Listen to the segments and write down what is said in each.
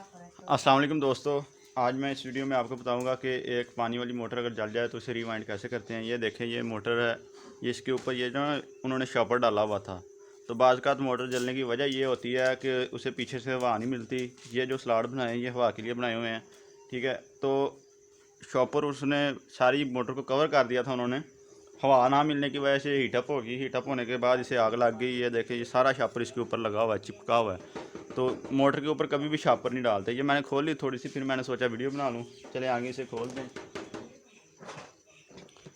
अस्सलाम वालेकुम दोस्तों, आज मैं इस वीडियो में आपको बताऊंगा कि एक पानी वाली मोटर अगर जल जाए तो उसे रिवाइंड कैसे करते हैं। ये देखें, ये मोटर है, ये इसके ऊपर ये जो उन्होंने शॉपर डाला हुआ था। तो बाज़ का मोटर जलने की वजह ये होती है कि उसे पीछे से हवा नहीं मिलती। ये जो स्लाट बनाए हैं ये हवा के लिए बनाए हुए हैं, ठीक है। तो शॉपर उसने सारी मोटर को कवर कर दिया था उन्होंने। हवा ना मिलने की वजह से हीटअप होगी, हीटअप होने के बाद इसे आग लग गई। ये देखें, ये सारा शॉपर इसके ऊपर लगा हुआ है, चिपका हुआ है। तो मोटर के ऊपर कभी भी शापर नहीं डालते। ये मैंने खोल ली थोड़ी सी, फिर मैंने सोचा वीडियो बना लूँ। चले आगे इसे खोल दें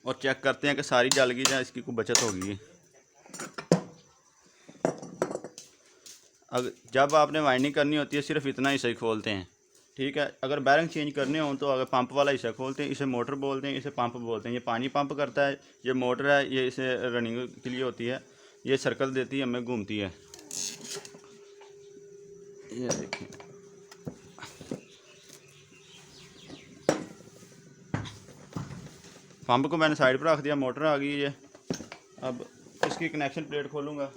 और चेक करते हैं कि सारी जल गई या इसकी कोई बचत होगी। अगर जब आपने वाइंडिंग करनी होती है सिर्फ इतना हिस्सा ही खोलते हैं, ठीक है। अगर बैरिंग चेंज करने हो तो अगर पंप वाला हिस्सा खोलते हैं, इसे मोटर बोलते हैं, इसे पंप बोलते हैं। ये पानी पंप करता है, ये मोटर है, ये इसे रनिंग के लिए होती है। ये सर्कल देती है, हमें घूमती है। ये देखिए, पंप को मैंने साइड पर रख दिया, मोटर आ गई है। अब इसकी कनेक्शन प्लेट खोलूँगा।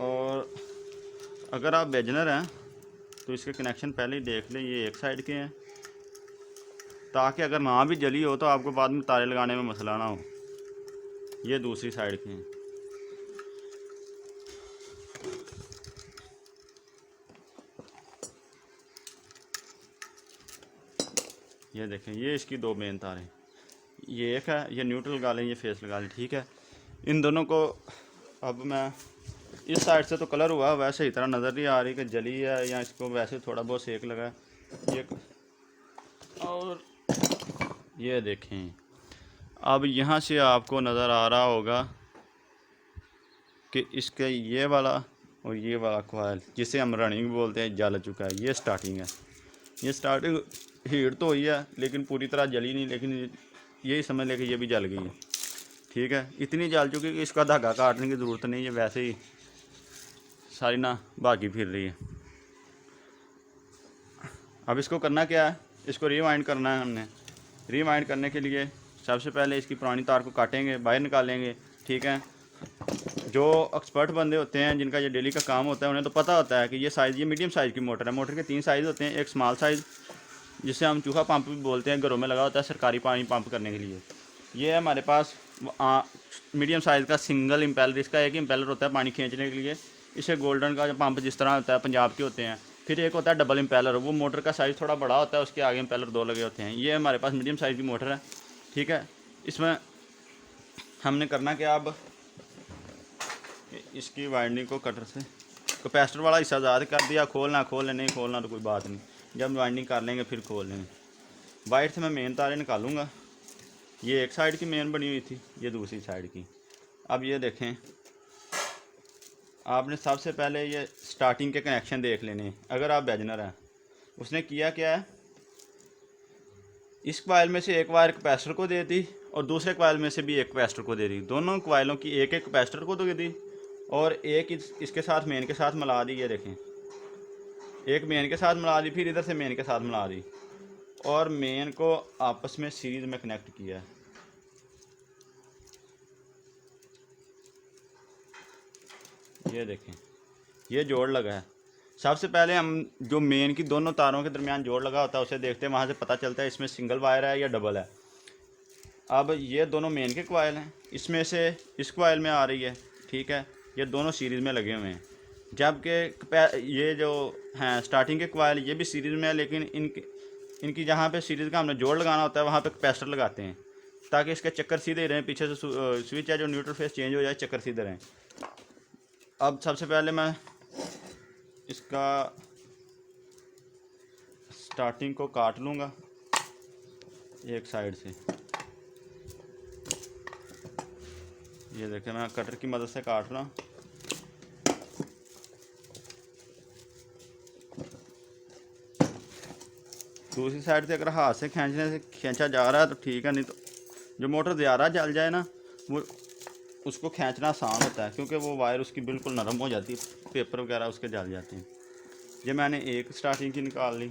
और अगर आप बिगिनर हैं तो इसके कनेक्शन पहले ही देख लें, ये एक साइड के हैं, ताकि अगर ना भी जली हो तो आपको बाद में तारे लगाने में मसला ना हो। ये दूसरी साइड के हैं। ये देखें, ये इसकी दो मेन तार हैं। ये एक है, ये न्यूट्रल लगा लें, ये फेस लगा लें, ठीक है। इन दोनों को अब मैं इस साइड से तो कलर हुआ, वैसे ही तरह नज़र नहीं आ रही कि जली है या इसको वैसे थोड़ा बहुत सेक लगा है ये। और ये देखें, अब यहाँ से आपको नज़र आ रहा होगा कि इसके ये वाला और ये वाला कॉइल, जिसे हम रनिंग बोलते हैं, जल चुका है। ये स्टार्टिंग है, ये स्टार्टिंग हीट तो हुई है लेकिन पूरी तरह जली नहीं, लेकिन यही समझ लें कि ये भी जल गई है, ठीक है। इतनी जल चुकी कि इसका धागा काटने की ज़रूरत नहीं है, वैसे ही सारी ना भागी फिर रही है। अब इसको करना क्या है, इसको रीवाइंड करना है हमने। रीवाइंड करने के लिए सबसे पहले इसकी पुरानी तार को काटेंगे, बाहर निकालेंगे, ठीक है। जो एक्सपर्ट बंदे होते हैं, जिनका ये डेली का काम होता है, उन्हें तो पता होता है कि ये साइज़, ये मीडियम साइज़ की मोटर है। मोटर के 3 साइज़ होते हैं, एक स्मॉल साइज़ जिसे हम चूहा पंप भी बोलते हैं, घरों में लगा होता है सरकारी पानी पंप करने के लिए। ये है हमारे पास मीडियम साइज़ का सिंगल इम्पेलर। इसका एक ही इम्पेलर होता है पानी खींचने के लिए। इसे गोल्डन का पंप जिस तरह होता है, पंजाब के होते हैं। फिर एक होता है डबल इम्पेलर, वो मोटर का साइज़ थोड़ा बड़ा होता है, उसके आगे इम्पेलर 2 लगे होते हैं। ये हमारे पास मीडियम साइज़ की मोटर है, ठीक है। इसमें हमने करना क्या, अब इसकी वाइंडिंग को कटर से कैपेसिटर वाला हिस्सा ज़्यादा कर दिया। खोलना खोलने, नहीं खोलना तो कोई बात नहीं, जब वाइंडिंग कर लेंगे फिर खोल लेंगे। वाइट से मैं मेन तारें निकालूंगा। ये एक साइड की मेन बनी हुई थी, ये दूसरी साइड की। अब ये देखें, आपने सबसे पहले ये स्टार्टिंग के कनेक्शन देख लेने। अगर आप बिगिनर हैं, उसने किया क्या है, इस कॉइल में से एक वायर कैपेसिटर को दे दी और दूसरे कॉइल में से भी एक कैपेसिटर को दे दी। दोनों कॉइलों की एक एक कैपेसिटर को दे दी और एक इसके साथ मेन के साथ मिला दी। ये देखें, एक मेन के साथ मिला दी, फिर इधर से मेन के साथ मिला दी और मेन को आपस में सीरीज में कनेक्ट किया है। ये देखें, ये जोड़ लगा है। सबसे पहले हम जो मेन की दोनों तारों के दरमियान जोड़ लगा होता है उसे देखते हैं, वहाँ से पता चलता है इसमें सिंगल वायर है या डबल है। अब ये दोनों मेन के कॉइल हैं, इसमें से इस कॉइल में आ रही है, ठीक है। ये दोनों सीरीज़ में लगे हुए हैं, जबकि ये जो हैं स्टार्टिंग के कॉइल, ये भी सीरीज़ में है, लेकिन इनकी जहाँ पे सीरीज़ का हमने जोड़ लगाना होता है वहाँ पे कैपेसिटर लगाते हैं, ताकि इसके चक्कर सीधे रहें। पीछे से स्विच है जो न्यूट्रल फेस चेंज हो जाए, चक्कर सीधे रहें। अब सबसे पहले मैं इसका स्टार्टिंग को काट लूँगा एक साइड से। ये देखें, मैं कटर की मदद से काट रहा हूँ। दूसरी साइड से अगर हाथ से खींचा जा रहा है तो ठीक है, नहीं तो जो मोटर ज़्यादा जल जाए ना, वो उसको खींचना आसान होता है, क्योंकि वो वायर उसकी बिल्कुल नरम हो जाती है, पेपर वगैरह उसके जल जाते हैं। ये मैंने एक स्टार्टिंग की निकाल ली।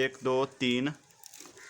1 2 3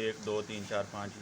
1 2 3 4 5.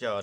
4